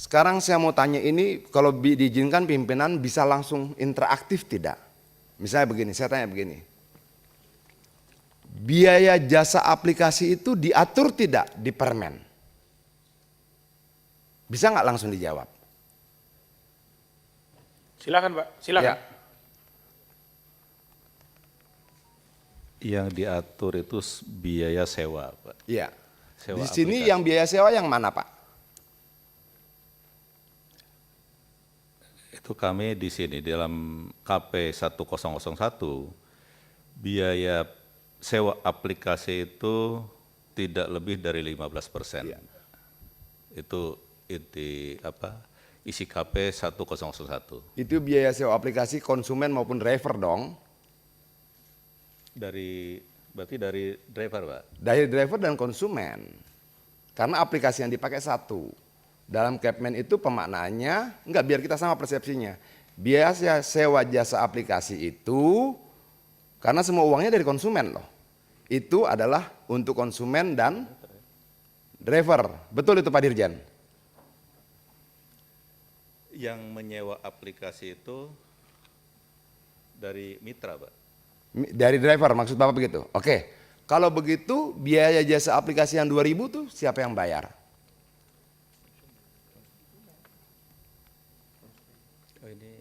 Sekarang saya mau tanya ini, kalau diizinkan pimpinan bisa langsung interaktif tidak? Misalnya begini, saya tanya begini. Biaya jasa aplikasi itu diatur tidak di Permen? Bisa nggak langsung dijawab? Silakan Pak, silakan. Ya. Yang diatur itu biaya sewa, Pak. Iya. Sewa Di sini aplikasi. yang biaya sewa yang mana, Pak? Itu kami di sini dalam KP 1001 biaya sewa aplikasi itu tidak lebih dari 15%. Iya. Itu inti isi KP 1001. Itu biaya sewa aplikasi konsumen maupun driver dong. Berarti dari driver, Pak. Dari driver dan konsumen. Karena aplikasi yang dipakai satu. Dalam Kepmen itu pemaknaannya, enggak, biar kita sama persepsinya. Biaya sewa jasa aplikasi itu, karena semua uangnya dari konsumen loh. Itu adalah untuk konsumen dan driver. Betul itu Pak Dirjen? Yang menyewa aplikasi itu dari mitra, Pak. Dari driver, maksud Bapak begitu? Oke, kalau begitu biaya jasa aplikasi yang 2000 tuh siapa yang bayar? Oh, ini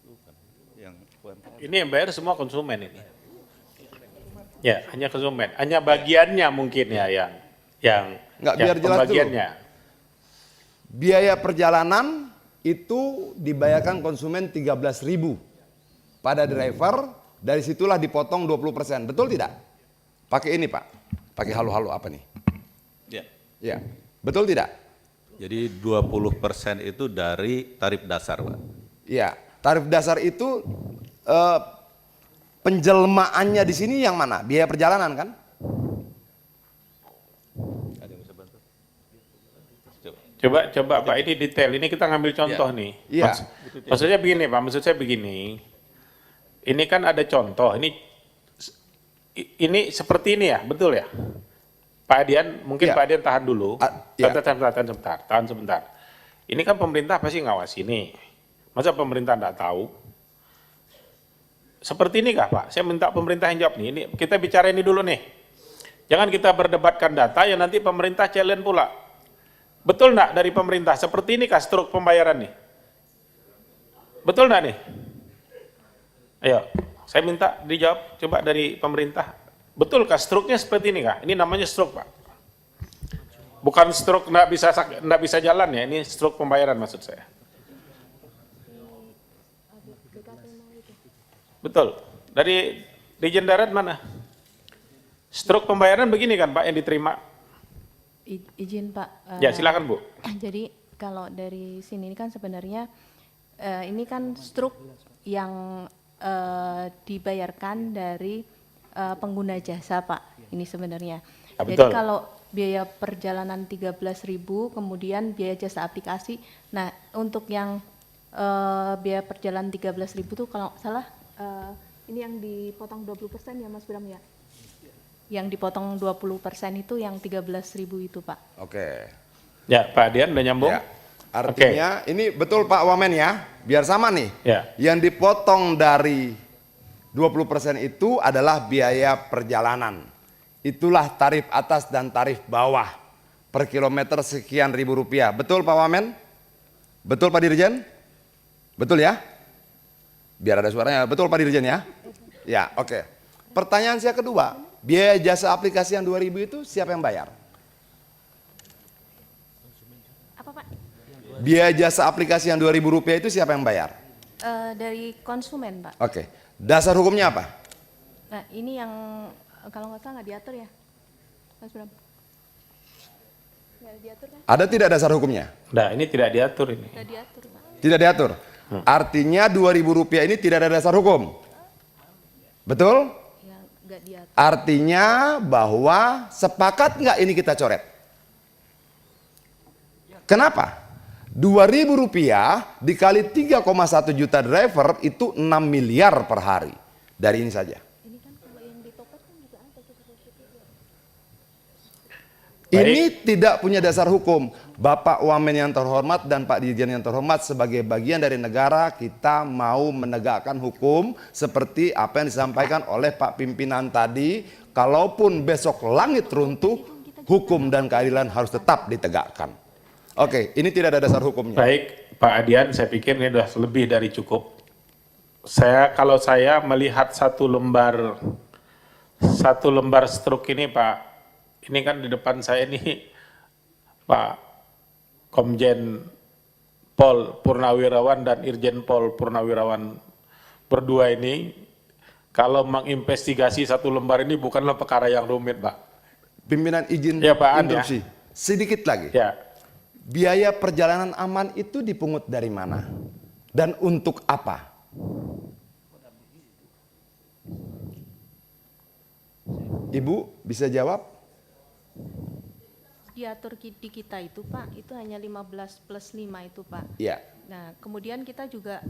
bukan yang UMKM. Ini yang bayar semua konsumen ini. Ya, hanya konsumen. Hanya bagiannya mungkin ya yang Nggak, biar jelas dulu. pembagiannya. Biaya perjalanan itu dibayarkan konsumen 13.000 pada driver, dari situlah dipotong 20%. Betul tidak? Pakai ini Pak, pakai halo-halo apa nih? Ya. Ya, betul tidak? Jadi 20% itu dari tarif dasar, Pak. Ya, tarif dasar itu penjelmaannya di sini yang mana? Biaya perjalanan kan? Ada yang bisa bantu? Coba Pak, ini detail. Ini kita ngambil contoh nih. Iya. Maksudnya begini Pak, maksud saya begini. Ini kan ada contoh. Ini seperti ini ya, betul ya? Pak Adian, mungkin Iya. Pak Adian tahan dulu. Iya. Tahan sebentar. Ini kan pemerintah pasti ngawasi ini. Masa pemerintah enggak tahu? Seperti ini kah Pak? Saya minta pemerintah yang jawab nih. Ini kita bicara ini dulu nih. Jangan kita berdebatkan data yang nanti pemerintah challenge pula. Betul enggak dari pemerintah? Seperti ini kah struk pembayaran nih? Betul enggak nih? Ayo, saya minta dijawab coba dari pemerintah. Betul kah struknya seperti ini kah? Ini namanya struk Pak. Bukan struk enggak bisa jalan ya, ini struk pembayaran maksud saya. Betul. Dari Dirjen Darat mana? Struk pembayaran begini kan Pak yang diterima? Izin Pak. Ya silakan Bu. Jadi kalau dari sini kan sebenarnya ini kan struk yang dibayarkan dari pengguna jasa Pak. Ini sebenarnya. Ya, Jadi betul. kalau biaya perjalanan 13.000 kemudian biaya jasa aplikasi. Nah untuk yang biaya perjalanan 13.000 tuh kalau nggak salah ini yang dipotong 20% ya Mas Bram ya? Yang dipotong 20% itu yang 13.000 itu Pak. Oke. Ya Pak Adian udah nyambung? Ya. Artinya ini betul Pak Wamen ya, biar sama nih. Ya. Yang dipotong dari 20% itu adalah biaya perjalanan. Itulah tarif atas dan tarif bawah per kilometer sekian ribu rupiah. Betul Pak Wamen? Betul Pak Dirjen? Betul ya? Biar ada suaranya. Betul Pak Dirjen ya? Ya, oke. Pertanyaan saya kedua, biaya jasa aplikasi yang 2000 itu siapa yang bayar? Apa Pak? Biaya jasa aplikasi yang 2000 rupiah itu siapa yang bayar? Dari konsumen Pak. Oke. Dasar hukumnya apa? Nah ini yang kalau nggak salah nggak diatur ya Mas Bram? Nggak diatur kan? Ada tidak dasar hukumnya? Nah ini tidak diatur ini. Nggak diatur Pak. Tidak diatur. Artinya 2000 rupiah ini tidak ada dasar hukum. Betul? Ya nggak diatur. Artinya bahwa sepakat nggak ini kita coret? Kenapa? 2.000 rupiah dikali 3,1 juta driver itu 6 miliar per hari. Dari ini saja. Ini kan kalau yang di Topet kan juga ada tuh. Ini tidak punya dasar hukum. Bapak Wamen yang terhormat dan Pak Dirjen yang terhormat, sebagai bagian dari negara kita mau menegakkan hukum seperti apa yang disampaikan oleh Pak Pimpinan tadi. Kalaupun besok langit runtuh, hukum dan keadilan harus tetap ditegakkan. Oke, ini tidak ada dasar hukumnya. Baik, Pak Adian, saya pikir ini sudah lebih dari cukup. Kalau saya melihat satu lembar struk ini, Pak, ini kan di depan saya ini Pak Komjen Pol Purnawirawan dan Irjen Pol Purnawirawan berdua ini, kalau menginvestigasi satu lembar ini bukanlah perkara yang rumit, Pak. Pimpinan izin Ya, Pak An, interupsi. ya. Sedikit lagi. Ya, Biaya perjalanan aman itu dipungut dari mana? Dan untuk apa? Ibu bisa jawab? Diatur di kita itu Pak, itu hanya 15 plus 5 itu Pak. Iya. Nah, kemudian kita juga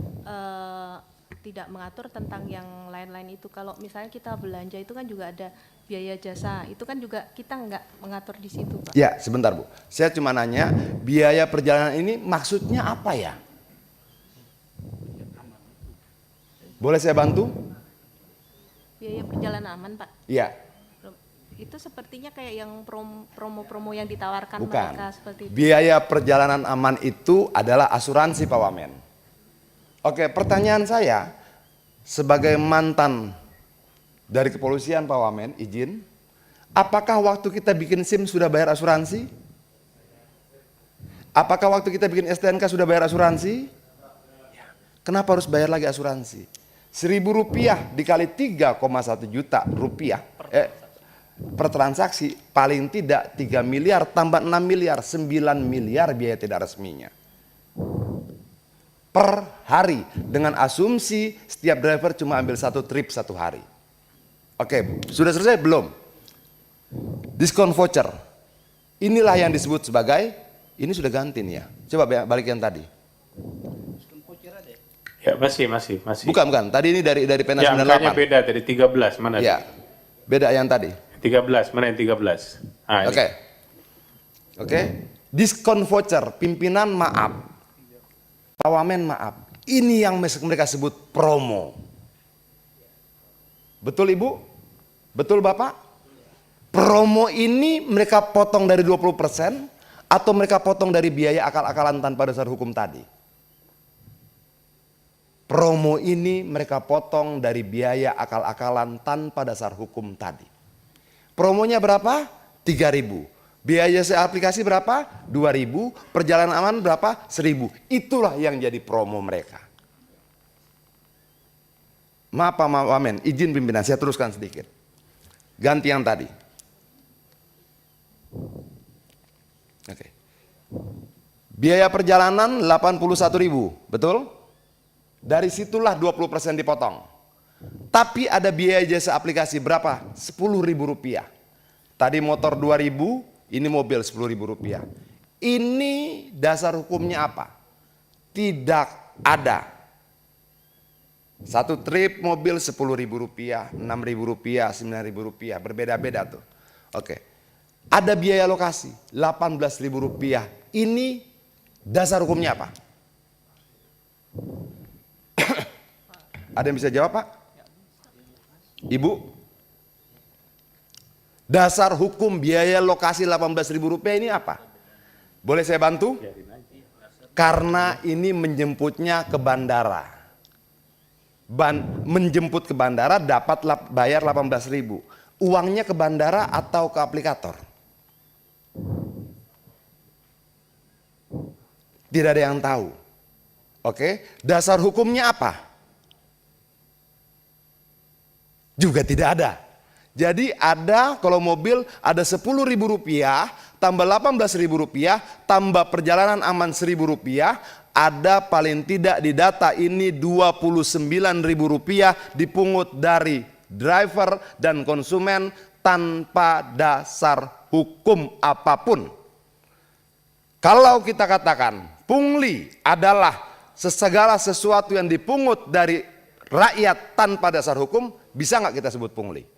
tidak mengatur tentang yang lain-lain itu. Kalau misalnya kita belanja itu kan juga ada biaya jasa, itu kan juga kita nggak mengatur di situ Pak. Ya, sebentar Bu. Saya cuma nanya, biaya perjalanan ini maksudnya apa ya? Boleh saya bantu? Biaya perjalanan aman Pak. Iya. Itu sepertinya kayak yang promo-promo yang ditawarkan Bukan. mereka seperti itu. Biaya perjalanan aman itu adalah asuransi Pak Wamen. Oke, pertanyaan saya sebagai mantan dari kepolisian Pak Wamen, izin, apakah waktu kita bikin SIM sudah bayar asuransi? Apakah waktu kita bikin STNK sudah bayar asuransi? Kenapa harus bayar lagi asuransi? Rp1.000 dikali 3,1 juta rupiah per transaksi, paling tidak 3 miliar tambah 6 miliar, 9 miliar biaya tidak resminya per hari, dengan asumsi setiap driver cuma ambil satu trip satu hari. Oke, sudah selesai belum? Diskon voucher, inilah yang disebut sebagai, ini sudah ganti nih ya, coba balik yang tadi. ya masih. Bukan, tadi ini dari pena Ya, angkanya 98. beda dari 13, mana? Ya, beda yang tadi. 13, mana yang 13? Ah, ini. Oke. Diskon voucher, pimpinan maaf, Pak Wamen maaf. Ini yang mereka sebut promo. Betul Ibu? Betul Bapak? Promo ini mereka potong dari 20% atau mereka potong dari biaya akal-akalan tanpa dasar hukum tadi? Promo ini mereka potong dari biaya akal-akalan tanpa dasar hukum tadi. Promonya berapa? 3.000. Biaya aplikasi berapa? 2.000. Perjalanan aman berapa? 1.000. Itulah yang jadi promo mereka. Maaf Pak Wamen, izin pimpinan saya teruskan sedikit. Ganti yang tadi. Oke. Biaya perjalanan 81.000, betul? Dari situlah 20% dipotong. Tapi ada biaya jasa aplikasi berapa? Rp10.000. Tadi motor 2.000, ini mobil Rp10.000. Ini dasar hukumnya apa? Tidak ada. Satu trip mobil Rp10.000, Rp6.000, Rp9.000, berbeda-beda tuh. Oke. Ada biaya lokasi Rp18.000. Ini dasar hukumnya apa? Ada yang bisa jawab Pak? Ibu? Dasar hukum biaya lokasi Rp18.000 ini apa? Boleh saya bantu? Karena ini menjemputnya ke bandara. Menjemput ke bandara dapat bayar 18.000. Uangnya ke bandara atau ke aplikator? Tidak ada yang tahu. Oke, dasar hukumnya apa? Juga tidak ada. Jadi ada kalau mobil ada Rp10.000 tambah Rp18.000 tambah perjalanan aman Rp1.000, ada paling tidak di data ini Rp29.000 dipungut dari driver dan konsumen tanpa dasar hukum apapun. Kalau kita katakan pungli adalah segala sesuatu yang dipungut dari rakyat tanpa dasar hukum, bisa nggak kita sebut pungli?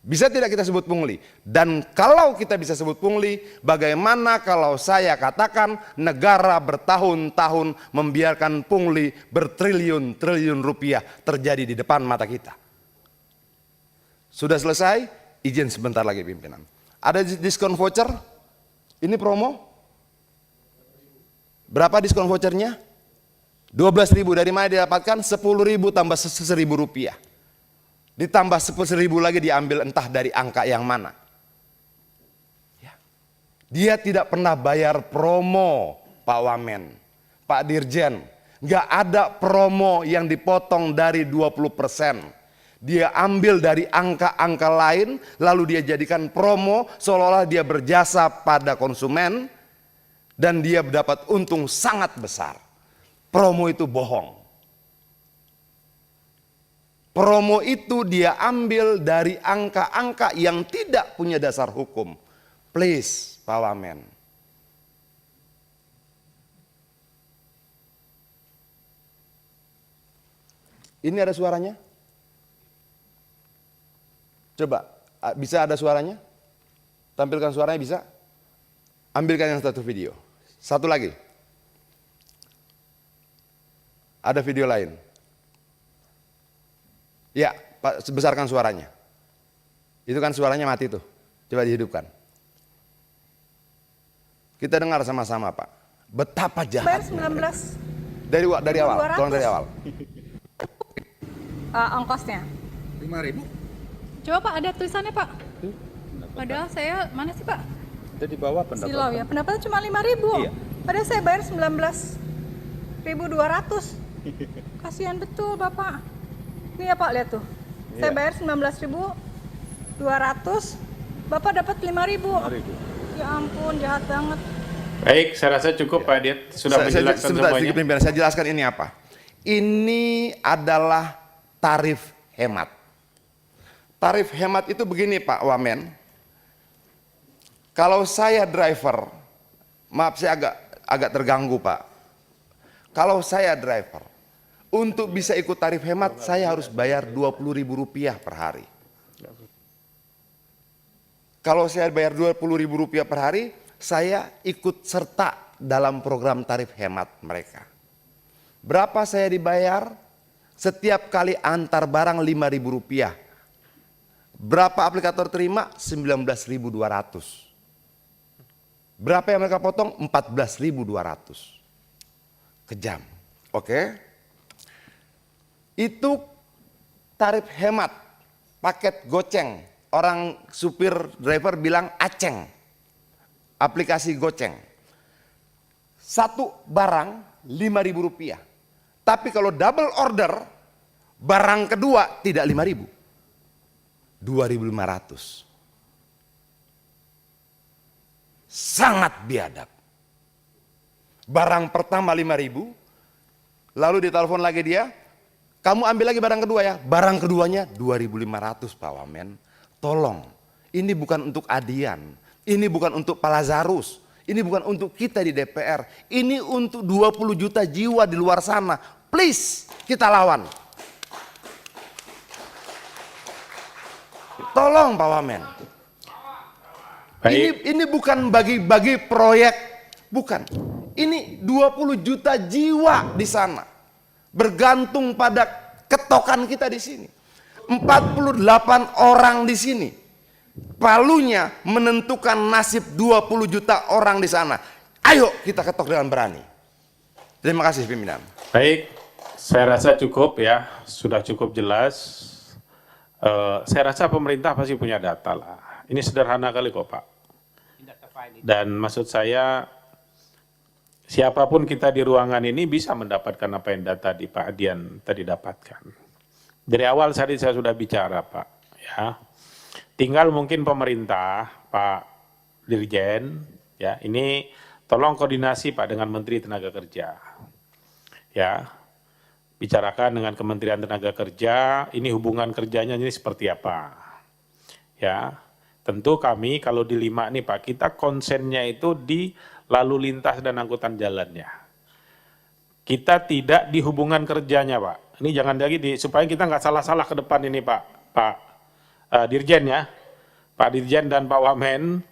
Bisa tidak kita sebut pungli? Dan kalau kita bisa sebut pungli, bagaimana kalau saya katakan negara bertahun-tahun membiarkan pungli bertriliun-triliun rupiah terjadi di depan mata kita? Sudah selesai? Izin sebentar lagi pimpinan. Ada diskon voucher? Ini promo? Berapa diskon vouchernya? 12.000. Dari mana didapatkan? 10.000 tambah 1.000 rupiah. Ditambah 10.000 lagi diambil entah dari angka yang mana. Ya. Dia tidak pernah bayar promo, Pak Wamen, Pak Dirjen. Nggak ada promo yang dipotong dari 20%. Dia ambil dari angka-angka lain, lalu dia jadikan promo seolah-olah dia berjasa pada konsumen dan dia mendapat untung sangat besar. Promo itu bohong. Promo itu dia ambil dari angka-angka yang tidak punya dasar hukum. Please, Pak Wamen. Ini ada suaranya? Coba, bisa ada suaranya? Tampilkan suaranya bisa? Ambilkan yang satu video. Satu lagi. Ada video lain. Ya, Pak, besarkan suaranya. Itu kan suaranya mati tuh. Coba dihidupkan. Kita dengar sama-sama, Pak. Betapa jahat. Bayar 19. Dari awal, 200. tolong dari awal. Ongkosnya. 5.000. Coba Pak, ada tulisannya Pak. Padahal saya, mana sih Pak? Itu di bawah pendapatan. Silau ya, pendapatnya cuma 5.000. Iya. Padahal saya bayar 19.200. Kasihan betul Bapak. Ini ya Pak, lihat tuh. Saya bayar 19.200. Bapak dapat 5.000. Ya ampun, jahat banget. Baik, saya rasa cukup Pak Dit, sudah menjelaskan sebentar, semuanya. pimpinan, saya jelaskan ini apa. Ini adalah tarif hemat. Tarif hemat itu begini Pak Wamen. Kalau saya driver, maaf saya agak terganggu Pak. Kalau saya driver, untuk bisa ikut tarif hemat saya harus bayar 20.000 rupiah per hari. Kalau saya bayar 20.000 rupiah per hari, saya ikut serta dalam program tarif hemat mereka. Berapa saya dibayar? Setiap kali antar barang 5.000 rupiah. Berapa aplikator terima? 19.200. Berapa yang mereka potong? 14.200. Kejam. Oke. Itu tarif hemat, paket goceng. Orang supir driver bilang aceng. Aplikasi goceng. Satu barang 5.000 rupiah. Tapi kalau double order, barang kedua tidak 5.000. 2.500. Sangat biadab. Barang pertama 5.000, lalu ditelepon lagi dia, kamu ambil lagi barang kedua ya. Barang keduanya 2.500 Pak Wamen. Tolong, ini bukan untuk Adian, ini bukan untuk Pak Lazarus, ini bukan untuk kita di DPR, ini untuk 20 juta jiwa di luar sana. Please, kita lawan. Tolong Pak Wamen. Ini bukan bagi-bagi proyek, bukan. Ini 20 juta jiwa di sana. Bergantung pada ketokan kita di sini. 48 orang di sini. Palunya menentukan nasib 20 juta orang di sana. Ayo kita ketok dengan berani. Terima kasih pimpinan. Baik, saya rasa cukup ya, sudah cukup jelas. Saya rasa pemerintah pasti punya data lah. Ini sederhana kali kok Pak. Dan maksud saya, siapapun kita di ruangan ini bisa mendapatkan apa yang data di Pak Adian tadi dapatkan. Dari awal tadi saya sudah bicara Pak. Ya, tinggal mungkin pemerintah, Pak Dirjen, ya ini tolong koordinasi Pak dengan Menteri Tenaga Kerja. Ya, bicarakan dengan Kementerian Tenaga Kerja, ini hubungan kerjanya ini seperti apa. Ya, tentu kami kalau di 5 nih Pak, kita konsennya itu di lalu lintas dan angkutan jalannya. Kita tidak di hubungan kerjanya Pak. Ini jangan lagi supaya kita nggak salah-salah ke depan ini Pak Dirjen ya, Pak Dirjen dan Pak Wamen,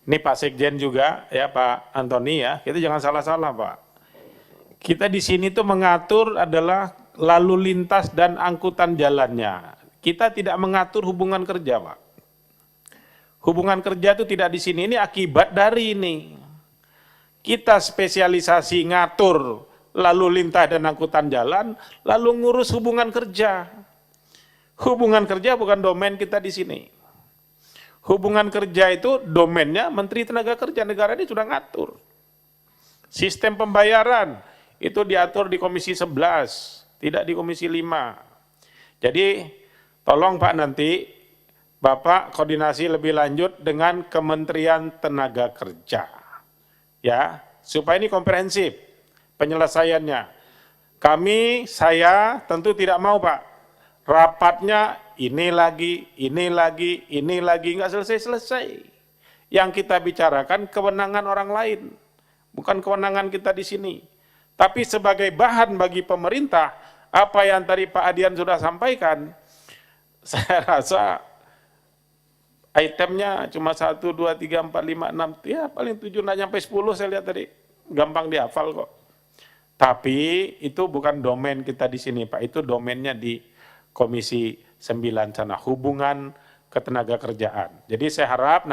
ini Pak Sekjen juga ya Pak Antoni ya, kita jangan salah-salah Pak. Kita di sini tuh mengatur adalah lalu lintas dan angkutan jalannya. Kita tidak mengatur hubungan kerja Pak. Hubungan kerja itu tidak di sini, ini akibat dari ini. Kita spesialisasi ngatur lalu lintas dan angkutan jalan, lalu ngurus hubungan kerja. Hubungan kerja bukan domain kita di sini. Hubungan kerja itu domainnya Menteri Tenaga Kerja, negara ini sudah ngatur. Sistem pembayaran itu diatur di Komisi 11, tidak di Komisi 5. Jadi tolong Pak nanti Bapak koordinasi lebih lanjut dengan Kementerian Tenaga Kerja. Ya, supaya ini komprehensif penyelesaiannya. Saya tentu tidak mau Pak. Rapatnya ini lagi, nggak selesai-selesai. Yang kita bicarakan kewenangan orang lain, bukan kewenangan kita di sini. Tapi sebagai bahan bagi pemerintah, apa yang tadi Pak Adian sudah sampaikan, saya rasa itemnya cuma 1, 2, 3, 4, 5, 6, ya paling 7, nggak nyampe 10 saya lihat tadi. Gampang dihafal kok. Tapi itu bukan domain kita di sini Pak, itu domainnya di Komisi 9 sana, hubungan ketenaga kerjaan. Jadi saya harap